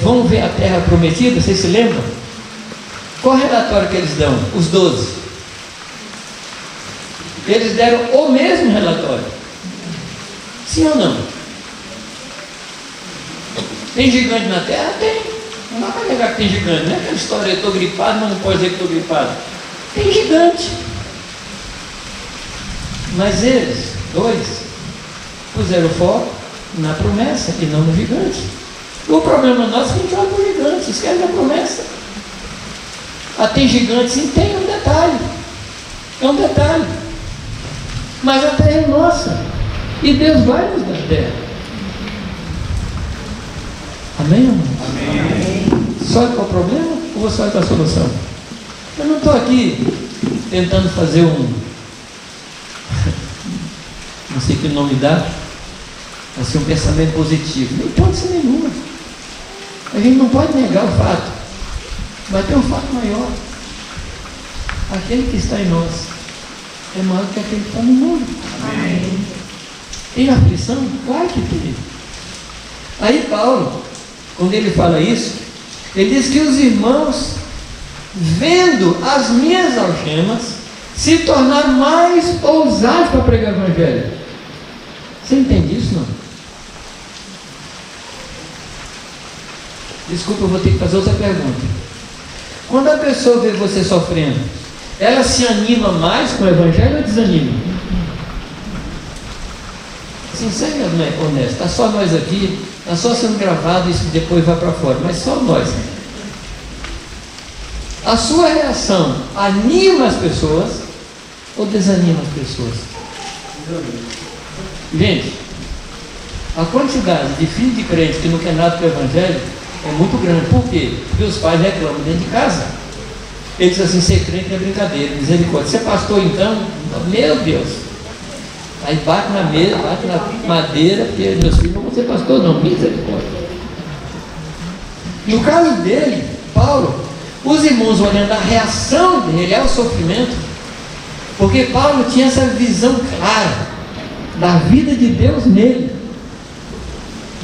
vão ver a terra prometida, vocês se lembram? Qual o relatório que eles dão? Os 12. Eles deram o mesmo relatório. Sim ou não? Tem gigante na terra? Tem. Não dá para negar que tem gigante. Não é aquela história, eu estou gripado, mas não pode dizer que estou gripado. Tem gigante. Mas eles, 2, puseram foco na promessa e não no gigante. O problema nosso é que a gente olha para o gigante, esquece da promessa. Tem gigante, sim, tem um detalhe. É um detalhe. Mas a terra é nossa. E Deus vai nos dar terra. Amém, irmão? Amém. Sabe qual é o problema? Ou vou sair com a solução? Eu não estou aqui tentando fazer não sei que nome dá, assim, um pensamento positivo. Não pode ser nenhuma. A gente não pode negar o fato. Mas tem um fato maior. Aquele que está em nós é maior que aquele que está no mundo. Amém. Tem aflição? Claro que tem. Aí Paulo, quando ele fala isso, ele diz que os irmãos, vendo as minhas algemas, se tornaram mais ousados para pregar o Evangelho. Você entende isso, não? Desculpa, eu vou ter que fazer outra pergunta. Quando a pessoa vê você sofrendo, ela se anima mais com o Evangelho ou desanima? Sincero e honesto. Está só nós aqui, está só sendo gravado, isso depois vai para fora, mas só nós. A sua reação anima as pessoas ou desanima as pessoas? Gente, a quantidade de filhos de crentes que não quer nada com o Evangelho é muito grande. Por quê? Porque os pais reclamam dentro de casa. Eles dizem assim: ser crente é brincadeira, misericórdia. Você é pastor então? Meu Deus! Aí bate na mesa, bate na madeira, porque meus filhos não vão ser pastor não, misericórdia. No caso dele, Paulo, os irmãos olhando a reação dele ao sofrimento, porque Paulo tinha essa visão clara da vida de Deus nele,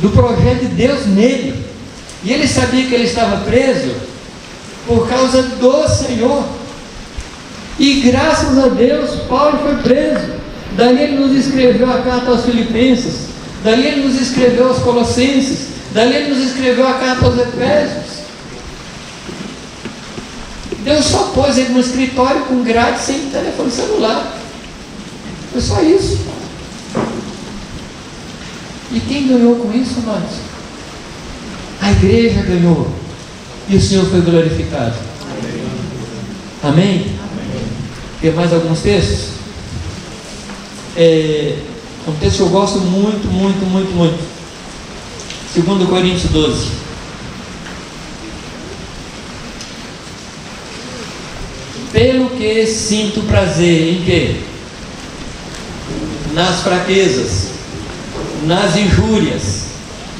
do projeto de Deus nele, e ele sabia que ele estava preso por causa do Senhor, e graças a Deus Paulo foi preso. Dali ele nos escreveu a carta aos Filipenses, dali ele nos escreveu aos Colossenses, dali ele nos escreveu a carta aos Efésios. Deus só pôs ele no escritório com grade, sem telefone celular. Foi só isso. E quem ganhou com isso, amados? A igreja ganhou. E o Senhor foi glorificado. Amém? Amém? Tem mais alguns textos? Um texto que eu gosto muito, muito, muito, muito. 2 Coríntios 12. Pelo que sinto prazer em quê? Nas fraquezas, nas injúrias,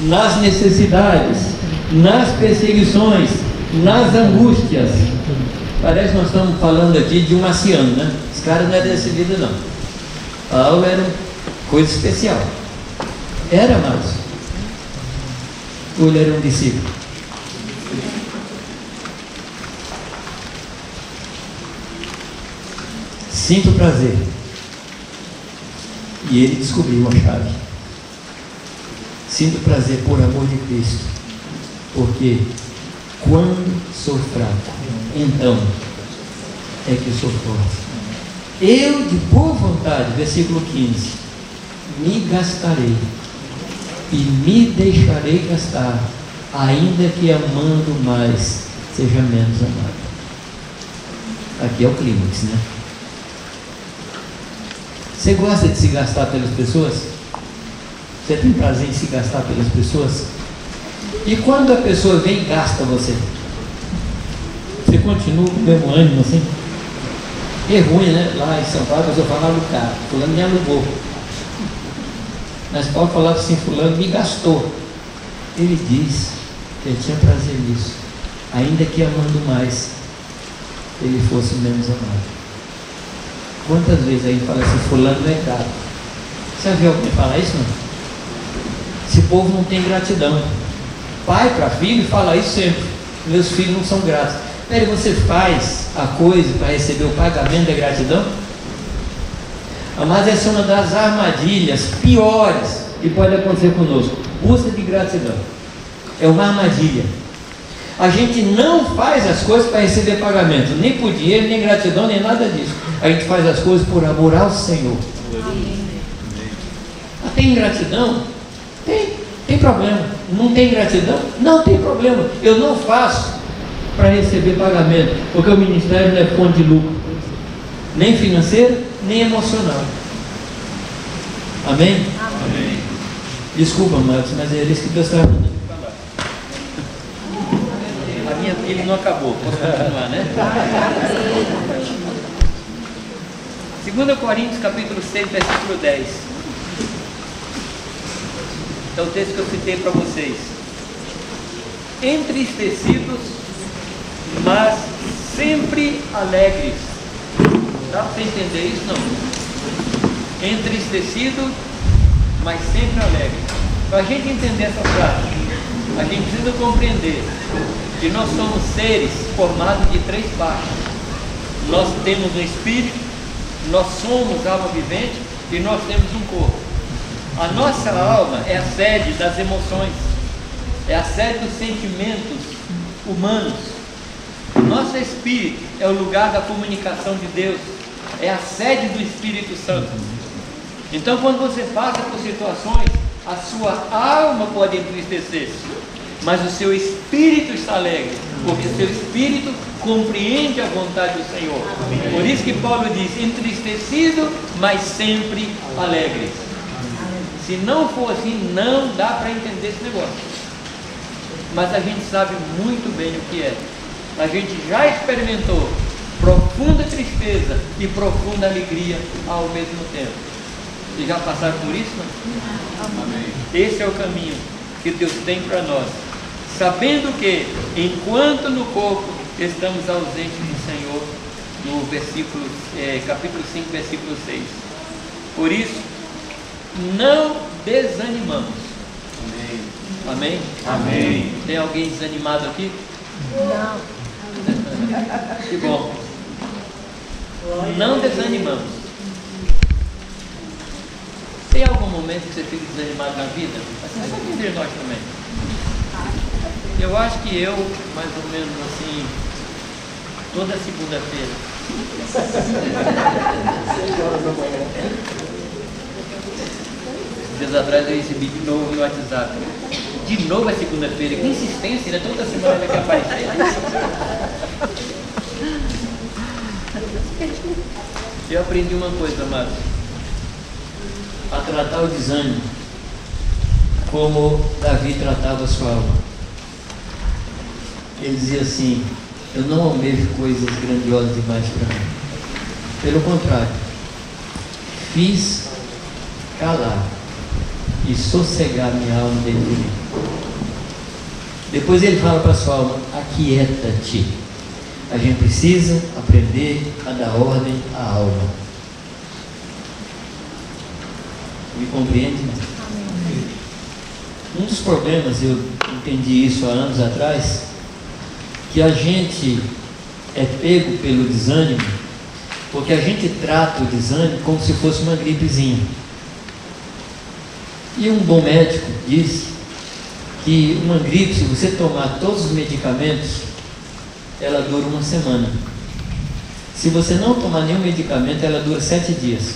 nas necessidades, nas perseguições, nas angústias. Parece que nós estamos falando aqui de um marciano, né? caras não é desse vida não. Paulo era coisa especial. Era, mas ou ele era um discípulo? Sinto prazer. E ele descobriu a chave. Sinto prazer por amor de Cristo, porque quando sou fraco, então é que sou forte. Eu de boa vontade, versículo 15, me gastarei e me deixarei gastar, ainda que amando mais, seja menos amado. Aqui é o clímax, né? Você gosta de se gastar pelas pessoas? Você tem prazer em se gastar pelas pessoas? E quando a pessoa vem e gasta você? Você continua com o mesmo ânimo assim? É ruim, né? Lá em São Paulo, a pessoa falava do cara, fulano me alugou. Mas Paulo falava assim, fulano me gastou. Ele diz que ele tinha prazer nisso, ainda que amando mais, ele fosse menos amado. Quantas vezes a gente fala assim, fulano é grato? Você já viu alguém falar isso, não? Esse povo não tem gratidão. Pai para filho fala isso sempre. Meus filhos não são gratos. Peraí, você faz a coisa para receber o pagamento da gratidão? Mas essa é uma das armadilhas piores que pode acontecer conosco. Busca de gratidão. É uma armadilha. A gente não faz as coisas para receber pagamento, nem por dinheiro, nem gratidão, nem nada disso. A gente faz as coisas por amor ao Senhor. Tem gratidão? Tem problema. Não tem gratidão? Não tem problema. Eu não faço para receber pagamento, porque o ministério não é fonte de lucro, nem financeiro, nem emocional. Amém?
Amém.
Desculpa, Marcos, mas é isso que Deus está mandando falar. A minha pilha não acabou, posso continuar, né? 2 Coríntios capítulo 6, versículo 10. É o texto que eu citei para vocês. Entristecidos, mas sempre alegres. Dá para você entender isso? Não. Entristecido, mas sempre alegre. Para a gente entender essa frase, a gente precisa compreender que nós somos seres formados de três partes. Nós temos um espírito, nós somos alma vivente e nós temos um corpo. A nossa alma é a sede das emoções, é a sede dos sentimentos humanos. O nosso espírito é o lugar da comunicação de Deus, é a sede do Espírito Santo. Então, quando você passa por situações, a sua alma pode entristecer-se, mas o seu espírito está alegre, porque o seu espírito compreende a vontade do Senhor. Por isso que Paulo diz: entristecido, mas sempre alegre. Se não for assim, não dá para entender esse negócio. Mas a gente sabe muito bem o que é. A gente já experimentou profunda tristeza e profunda alegria ao mesmo tempo. Vocês já passaram por isso, não?
Amém.
Esse é o caminho que Deus tem para nós, sabendo que enquanto no corpo estamos ausentes do Senhor, no versículo, capítulo 5, versículo 6. Por isso, não desanimamos.
Amém.
Amém?
Amém.
Tem alguém desanimado aqui?
Não.
Que bom. Não desanimamos. Tem algum momento que você fica desanimado na vida? Assim, só entre nós também. Eu acho que eu, mais ou menos assim, toda segunda-feira.
6 horas da manhã.
Dias atrás eu recebi de novo no WhatsApp. De novo é segunda-feira. Que insistência, né? Toda semana vai aparecer. Eu aprendi uma coisa, amados. A tratar o desânimo como Davi tratava a sua alma. Ele dizia assim: eu não almejo coisas grandiosas demais para mim. Pelo contrário, fiz calar e sossegar minha alma dentro de mim. Depois ele fala para a sua alma: aquieta-te, A gente precisa aprender a dar ordem à alma. Me compreende? Um dos problemas, eu entendi isso há anos atrás, que a gente é pego pelo desânimo, porque a gente trata o desânimo como se fosse uma gripezinha. E um bom médico diz que uma gripe, se você tomar todos os medicamentos, ela dura uma semana. Se você não tomar nenhum medicamento, ela dura 7 dias.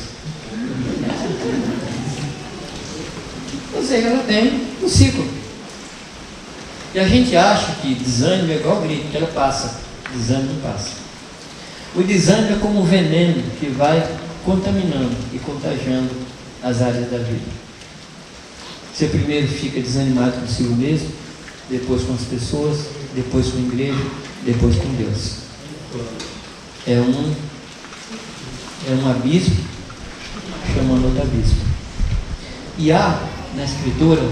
Ou seja, ela tem um ciclo. E a gente acha que desânimo é igual gripe, que ela passa. Desânimo não passa. O desânimo é como um veneno que vai contaminando e contagiando as áreas da vida. Você primeiro fica desanimado consigo mesmo, depois com as pessoas, depois com a igreja, depois com Deus. É um abismo chamando outro abismo. E há na Escritura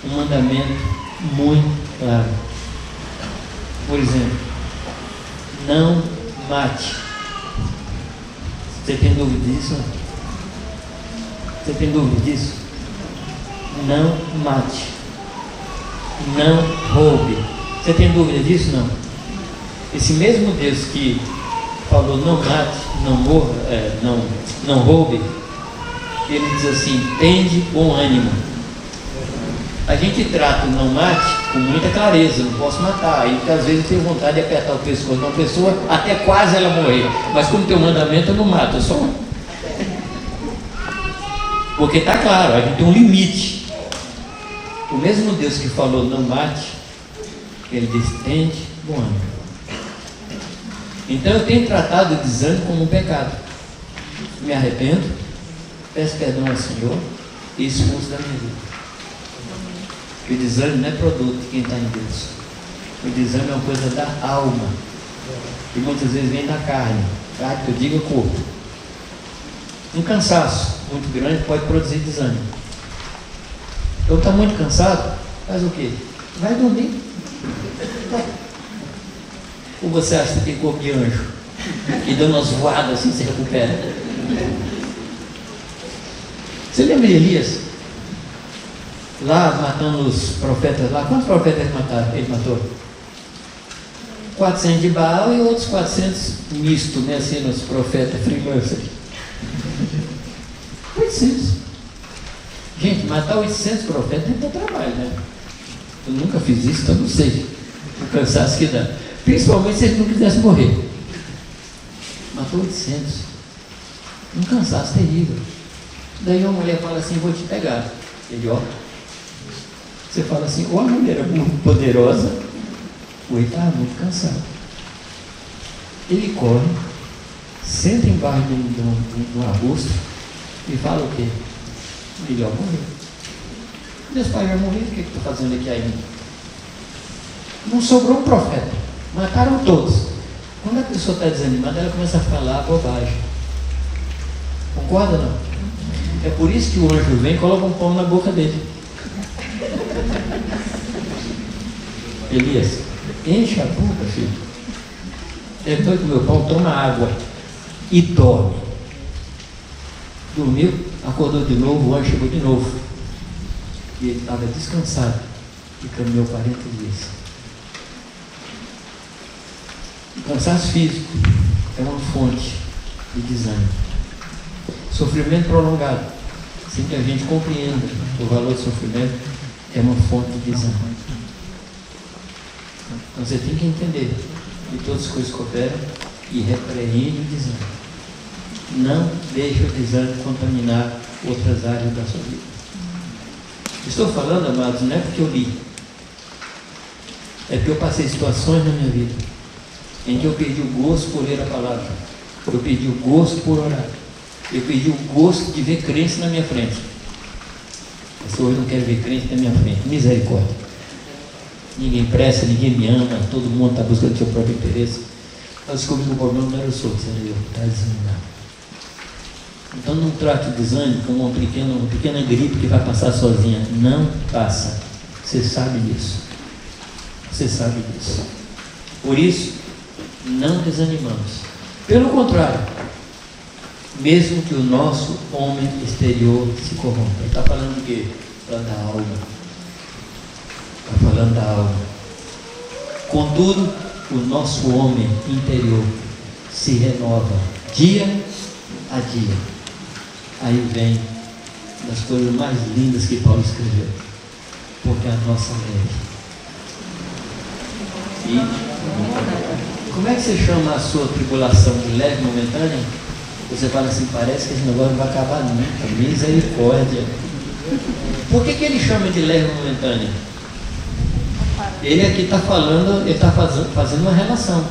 um mandamento muito claro. Por exemplo, não mate. Você tem dúvida disso? Você tem dúvida disso? Não mate. Não roube. Você tem dúvida disso? Não. Esse mesmo Deus que falou não mate, não morra, não roube, ele diz assim: tende bom ânimo. A gente trata o não mate com muita clareza, não posso matar. Aí às vezes eu tenho vontade de apertar o pescoço de uma pessoa até quase ela morrer. Mas como tem um mandamento, eu não mato, eu só. Porque está claro, a gente tem um limite. O mesmo Deus que falou não mate, ele diz tende bom ânimo. Então eu tenho tratado o desânimo como um pecado. Me arrependo, peço perdão ao Senhor e expulso da minha vida. O desânimo não é produto de quem está em Deus. O desânimo é uma coisa da alma, que muitas vezes vem da carne, que eu digo corpo. Um cansaço muito grande pode produzir desânimo. Eu estou muito cansado, faz o quê? Vai dormir. Ou você acha que tem corpo de anjo e dando umas voadas assim se recupera? Você lembra de Elias? Lá matando os profetas lá. Quantos profetas ele matou? 400 de Baal e outros 400 misto, né? Assim, nos profetas freelancers. 800. Gente, matar 800 profetas não dá trabalho, né? Eu nunca fiz isso, então não sei o cansaço que dá. Principalmente se ele não quisesse morrer. Matou 800. Um cansaço terrível. Daí uma mulher fala assim: vou te pegar. Ele, ó. Você fala assim: ou a mulher é muito poderosa, ou ele está muito cansado. Ele corre, senta embaixo de um arbusto e fala o quê? Melhor morrer. Meus pais já morreram, o que estou fazendo aqui ainda? Não sobrou um profeta. Mataram todos. Quando a pessoa está desanimada, ela começa a falar bobagem. Concorda ou não? É por isso que o anjo vem e coloca um pão na boca dele. Elias, enche a boca, filho. Depois do meu pão, toma água e dorme. Dormiu, acordou de novo, o anjo chegou de novo. E ele estava descansado e caminhou 40 dias. O cansaço físico é uma fonte de desânimo. Sofrimento prolongado, sem que a gente compreenda o valor do sofrimento, é uma fonte de desânimo. Então você tem que entender que todas as coisas cooperam e repreende o desânimo. Não deixe o desânimo contaminar outras áreas da sua vida. Estou falando, amados, não é porque eu li, é porque eu passei situações na minha vida em que eu perdi o gosto por ler a palavra, eu perdi o gosto por orar, eu perdi o gosto de ver crente na minha frente. Mas hoje eu não quero ver crente na minha frente. Misericórdia. Ninguém presta, ninguém me ama, todo mundo está buscando o seu próprio interesse. Eu descobri que o problema não era os outros, era eu, está desanimado. Então não trate o desânimo como uma pequena gripe que vai passar sozinha. Não passa. Você sabe disso. Você sabe disso. Por isso, não desanimamos. Pelo contrário, mesmo que o nosso homem exterior se corrompa. Ele está falando de quê? Falando da alma. Está falando da alma. Contudo, o nosso homem interior se renova dia a dia. Aí vem das coisas mais lindas que Paulo escreveu. Porque a nossa mente. E como é que você chama a sua tribulação de leve momentânea? Você fala assim, parece que esse negócio não vai acabar nunca. Misericórdia. Por que ele chama de leve momentânea? Ele aqui está falando, ele está fazendo uma relação.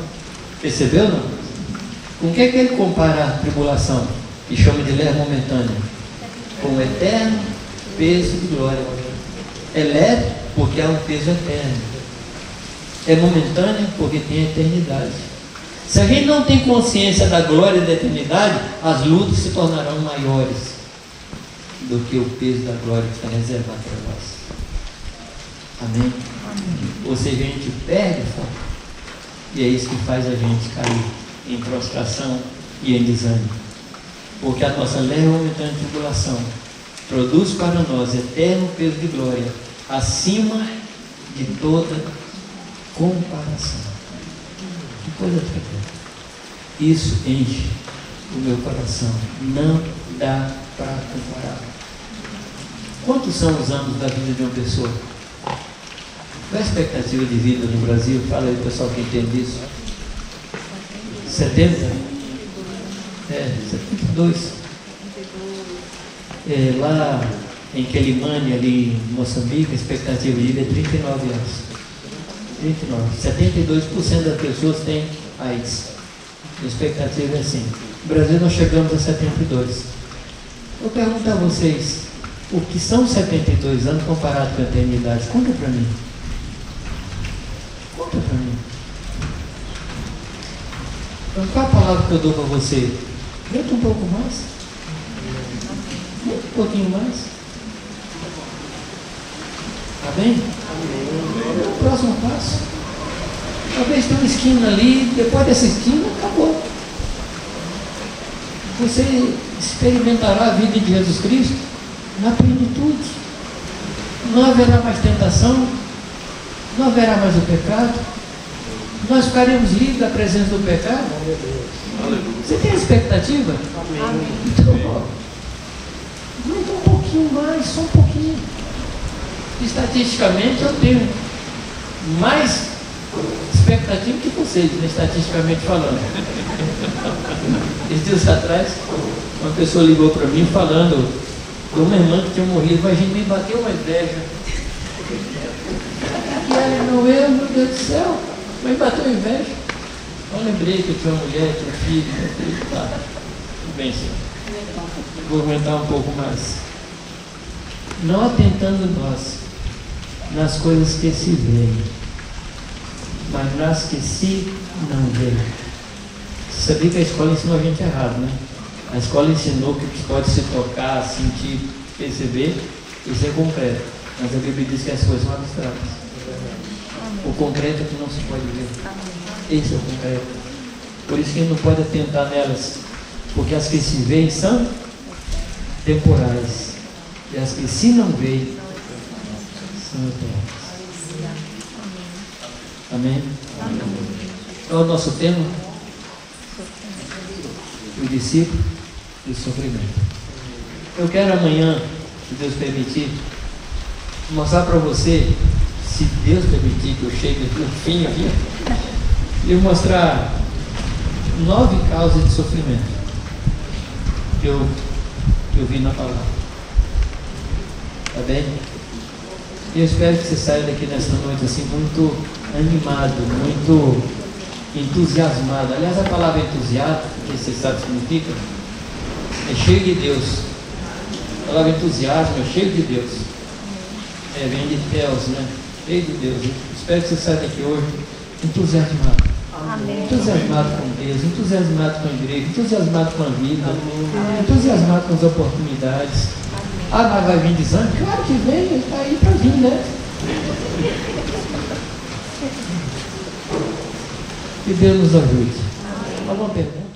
Percebeu, não? Com o que ele compara a tribulação? E chama de leve momentânea? Com o eterno peso de glória. É leve porque há um peso eterno. É momentânea porque tem eternidade. Se a gente não tem consciência da glória e da eternidade, as lutas se tornarão maiores do que o peso da glória que está reservado para nós. Amém? Ou seja, a gente perde o foco. E é isso que faz a gente cair em prostração e em desânimo. Porque a nossa leve e momentânea tribulação produz para nós eterno peso de glória, acima de toda comparação. Que coisa tremenda. Isso enche o meu coração. Não dá para comparar. Quantos são os anos da vida de uma pessoa? Qual é a expectativa de vida no Brasil? Fala aí, pessoal, que entende isso. 70? 72. Lá em Quelimane, ali em Moçambique, a expectativa de vida é 39 anos. 39. 72% das pessoas têm AIDS. A expectativa é assim. No Brasil nós chegamos a 72. Eu pergunto a vocês, o que são 72 anos comparado com a eternidade? Conta para mim. Conta para mim. Então, qual a palavra que eu dou para você? Aguenta um pouco mais. Um pouquinho mais. Está bem? O próximo passo. Talvez tenha uma esquina ali, depois dessa esquina, acabou. Você experimentará a vida de Jesus Cristo na plenitude. Não haverá mais tentação, não haverá mais o pecado. Nós ficaremos livres da presença do pecado. Você tem expectativa?
Amém.
Então, aumenta um pouquinho mais, só um pouquinho. Estatisticamente, eu tenho mais expectativa que vocês, né, estatisticamente falando. Esses dias atrás, uma pessoa ligou para mim falando de uma irmã que tinha morrido, mas a gente me bateu uma inveja. E ela não eu, meu Deus do céu, me bateu inveja. Eu lembrei que eu tinha uma mulher, tinha um filho, meu filho, tá. Tudo bem, senhor. Vou aguentar um pouco mais. Não atentando nós nas coisas que se veem, mas nas que se não veem. Você sabia que a escola ensinou a gente errado, né? A escola ensinou que pode se tocar, sentir, perceber, isso é concreto. Mas a Bíblia diz que as coisas são abstratas. O concreto é que não se pode ver. Esse é o concreto. Por isso que a gente não pode atentar nelas, porque as que se veem são temporais, e as que se não veem são eternas. Amém? Qual é o nosso tema? O discípulo e o sofrimento. Eu quero amanhã, se Deus permitir, mostrar para você, se Deus permitir que eu chegue no fim aqui, e mostrar 9 causas de sofrimento que eu vi na palavra. Tá bem? E eu espero que você saia daqui nesta noite assim muito animado, muito entusiasmado. Aliás, a palavra entusiasmo, que você sabe o que significa, é cheio de Deus. A palavra entusiasmo é cheio de Deus. Vem de Deus, né? Cheio de Deus. Eu espero que você saia daqui hoje entusiasmado.
Amém.
Entusiasmado com Deus, entusiasmado com a igreja, entusiasmado com a vida, entusiasmado com as oportunidades. Ah, mas vai vir desânimo? Claro que vem, ele está aí para vir, né? Que Deus nos ajude. Alguma pergunta?